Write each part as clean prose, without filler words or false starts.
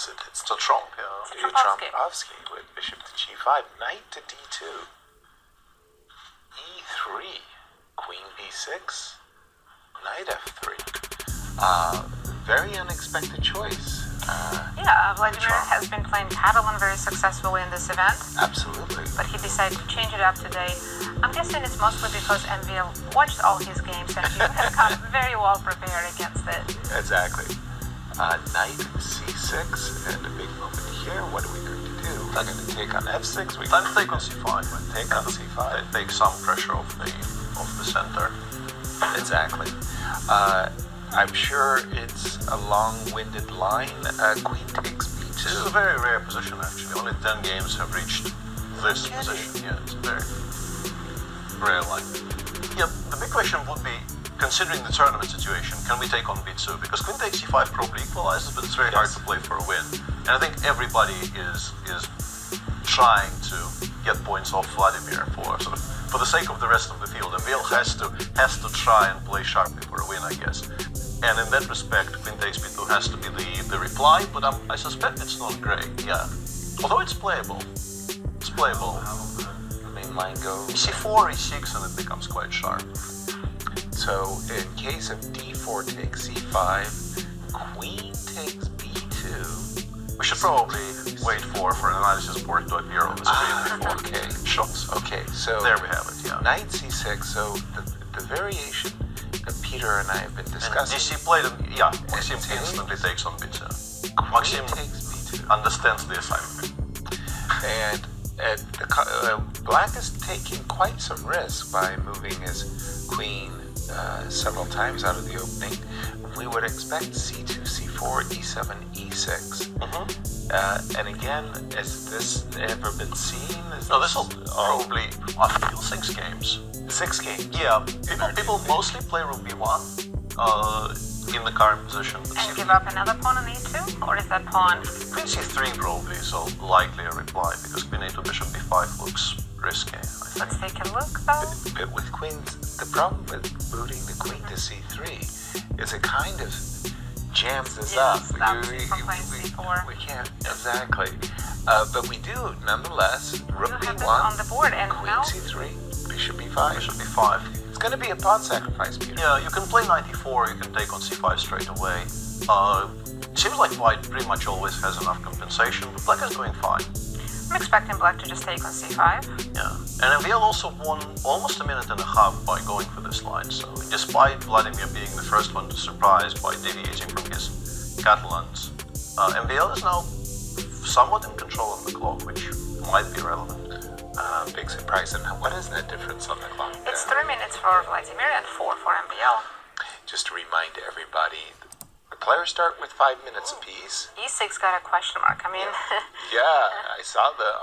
is it? It's to trump, yeah. Trompowski with bishop to g5, knight to d2, e3, queen b6, knight f3. Very unexpected choice. Vladimir has been playing Catalan very successfully in this event. Absolutely. But he decided to change it up today. I'm guessing it's mostly because MVL watched all his games and you have come very well prepared against it. Exactly. Knight c6, and a big moment here. What are we going to do? We're going to take on f6. Time to take on c5. Take on c5. Take some pressure off the center. Exactly. I'm sure it's a long-winded line. Queen takes b2. This is a very rare position, actually. Only 10 games have reached this position. Yeah, it's a very rare line. Yeah, the big question would be, considering the tournament situation, can we take on b2? Because queen takes c5 probably equalizes, but it's very hard to play for a win. And I think everybody is trying to get points off Vladimir for the sake of the rest of the field. And Vail has to try and play sharply for a win, I guess. And in that respect, queen takes b2 has to be the reply, but I suspect it's not great, yeah. Although it's playable. It's playable. The main line goes c4, e6, and it becomes quite sharp. So in case of d4 takes c5, queen takes b2. We should probably wait for an analysis board to appear on the screen before shots. Okay, so there we have it, yeah. Knight c6, so the variation that Peter and I have been discussing. And DC played, Maxime instantly takes on b2. Maxime takes b2. Understands the assignment. And Black is taking quite some risk by moving his queen several times out of the opening. We would expect c2, c4, e7, e6. And again, has this ever been seen? No, this will probably, I feel 6 games. 6 games? Yeah, people mostly play rook b1 in the current position. And give up another pawn on e2? Or is that pawn? Queen c3 probably is a likely a reply, because queen a to bishop b5 looks risky. Let's take a look, though. But with queens, the problem with moving the queen to c3 is it kind of jams us up. We can't, exactly. But we do, nonetheless, rook b1, on the board, and queen now c3, bishop b5. Bishop b5. It's going to be a pawn sacrifice, Peter. Yeah, you can play knight e4, you can take on c5 straight away. It seems like white pretty much always has enough compensation, but black is doing fine. I'm expecting black to just take on c5. Yeah, and Vail also won almost a minute and a half by going for this line, so despite Vladimir being the first one to surprise by deviating from his Catalans, MVL is now somewhat in control of the clock, which might be relevant. Big surprise. And what is that difference on the clock? It's 3 minutes for Vladimir and 4 for MVL. Just to remind everybody, the players start with 5 minutes apiece. E6 got a question mark. I mean, Yeah, I saw the...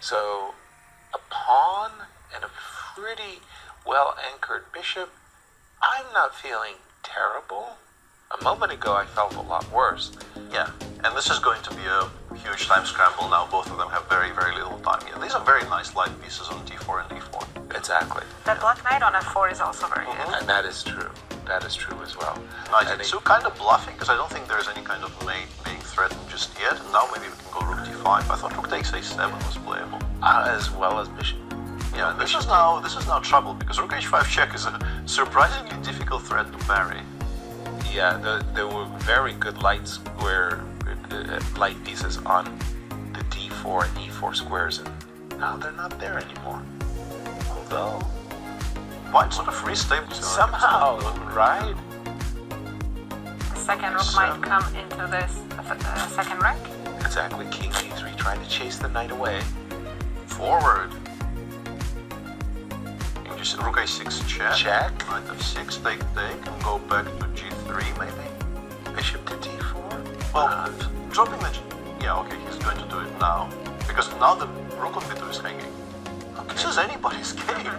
So a pawn and a pretty well-anchored bishop. I'm not feeling terrible. A moment ago, I felt a lot worse. Yeah, and this is going to be a huge time scramble now. Both of them have very, very little time here. These are very nice light pieces on d4 and d4. Exactly. That black knight on f4 is also very good. And that is true. That is true as well. Knight e2 kind of bluffing, because I don't think there's any kind of mate being threatened just yet. And now maybe we can go rook d5. I thought rook takes a7 was playable. As well as bishop. Yeah, this is now trouble, because rook h5 check is a surprisingly difficult threat to parry. Yeah, there were very good light square, light pieces on the d4 and e4 squares, and now they're not there anymore. Although, White sort of free stable somehow, right? The second rook might come into this second rank. Exactly, king e3 trying to chase the knight away. Forward. Just rook a6 check. Check. Knight f6, take, and go back to g3 maybe. Bishop to d4. Well, dropping the yeah, okay, he's going to do it now. Because now the rook on b2 is hanging. Okay. This is anybody's game.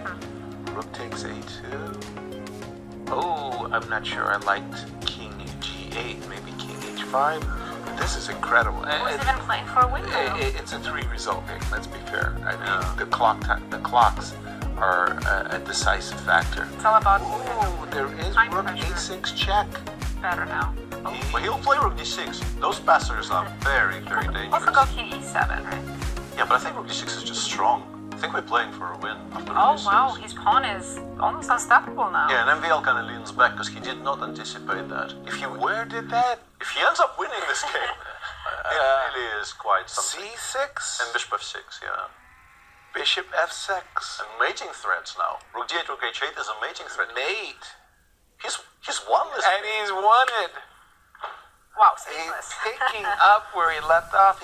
Rook takes a2. Oh, I'm not sure I liked king g8, maybe king h5. This is incredible. Who's even playing for a win now? It's a 3-result game, let's be fair. I mean, the clocks are a decisive factor. It's all about There is time rook pressure. a6 check. Better now. But he'll play rook d6. Those passers are very, very dangerous. Also go king e7, right? Yeah, but I think rook d6 is just strong. I think we're playing for a win after Oh rook d6. wow, his pawn is almost unstoppable now. Yeah, and MVL kind of leans back because he did not anticipate that. If he ends up winning this game, it really is quite something. c6 And bishop f6, yeah. bishop f6. And mating threats now. Rook d8, rook h8 is a mating threat. Mate. He's won this And he's won it. Wow, He's seamless. picking up where he left off.